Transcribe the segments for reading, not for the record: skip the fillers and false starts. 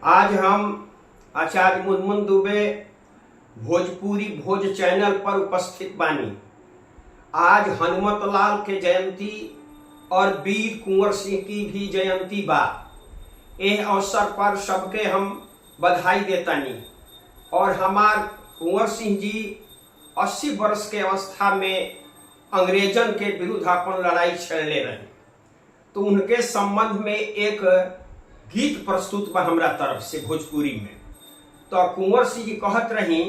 आज हम आचार्य मुनमुन दुबे भोजपुरी भोज चैनल पर उपस्थित बानी। आज हनुमत लाल के जयंती और वीर कुंवर सिंह की भी जयंती बा। यह अवसर पर सबके हम बधाई देतानी। और हमार कुंवर सिंह जी 80 वर्ष के अवस्था में अंग्रेजन के विरुद्ध अपन लड़ाई छेड़ले रहे, तो उनके संबंध में एक गीत प्रस्तुत बा हमरा तरफ से भोजपुरी में। तो कुंवर सिंह जी कहत रही,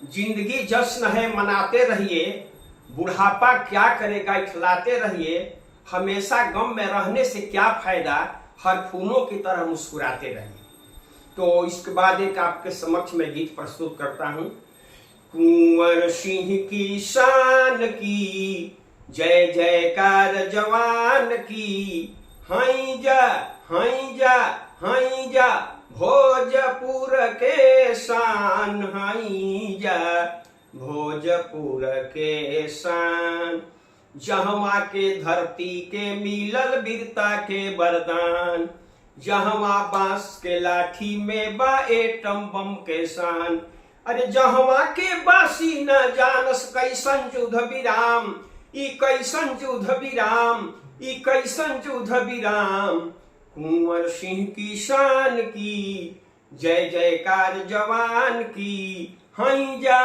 जिंदगी जश्न है मनाते रहिए, बुढ़ापा क्या करेगा इखलाते रहिए, हमेशा गम में रहने से क्या फायदा, हर फूलों की तरह मुस्कुराते रहिए। तो इसके बाद एक आपके समक्ष में गीत प्रस्तुत करता हूँ। कुंवर सिंह की शान की जय जयकार जवान की, हाई जा हाई जा हाई जा भोजपुर के शान, हाई जा भोजपुर के शान। जहवा के धरती के मिलल वीरता के वरदान, जहवा बांस के लाठी में बा एटम बम के शान। अरे जहवा के बासी न जानस कैसन युद्ध विराम, ई कैसन युद्ध विराम, ई कैसन युद्ध विराम। कुंवर सिंह की शान की जय जयकार जवान की, हाई जा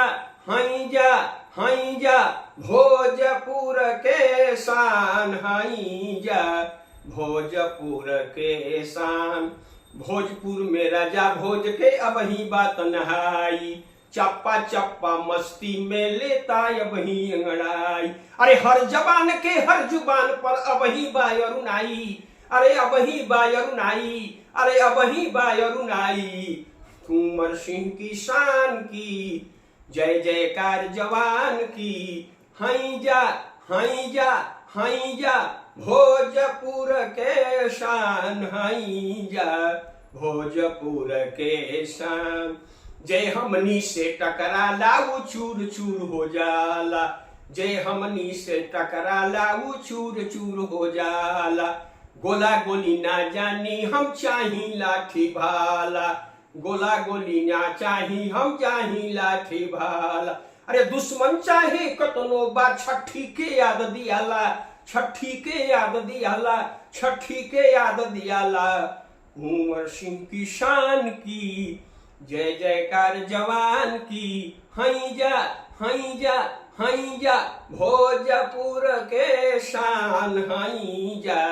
हाई जा हाई जा भोजपुर के शान, हाई जा भोजपुर के शान। भोजपुर में राजा भोज के अब ही बात नहाई, चप्पा चप्पा मस्ती में लेता अब ही अंगड़ाई। अरे हर जबान के हर जुबान पर अब ही बायरुनाई, अरे अब ही बायरुनाई, अरे अब ही बायरुनाई। कुंवर सिंह की शान की जय जयकार जवान की, हाई जा हाई जा हाई जा भोजपुर के शान, हाई जा भोजपुर के शान। जय हमनी से टकराला वो चूर चूर हो जाला, जय हमनी से टकराला वो चूर चूर हो जाला। गोला गोली ना जानी हम चाही लाठी भाला, गोला गोली ना चाही हम चाही लाठी भाला। अरे दुश्मन चाहे कतनो बा छठी के याद दियाला, छठी के याद दियाला, छठी के याद दियाला। कुंवर सिंह की शान की जय जयकार जवान की, हाई जा हाई जा हाई जा भोजपुर के शान, हाई जा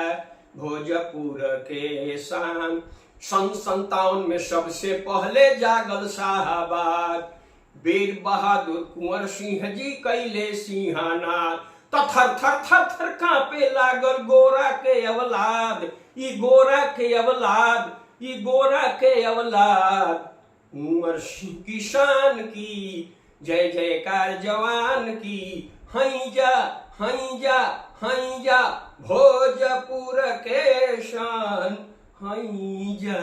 भोजपुर के शान। सन 57 में सबसे पहले जागल शाहबाद, वीर बहादुर कुंवर सिंह जी कैले सिंहानाद। तो थर थर थर थर कांपे लागल गोरा के अवलाद, ई गोरा के अवलाद, ई गोरा के अवलाद। कुंवर सिंह की शान की जय जयकार जवान की, हाई जा हाई जा हाई जा भोजपुर के शान, हाई जा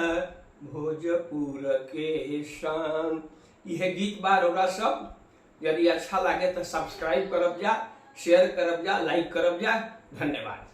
भोजपुर के शान। यह गीत बार होगा सब। यदि अच्छा लगे तो सब्सक्राइब करब जा, शेयर करब जा, लाइक करब जा। धन्यवाद।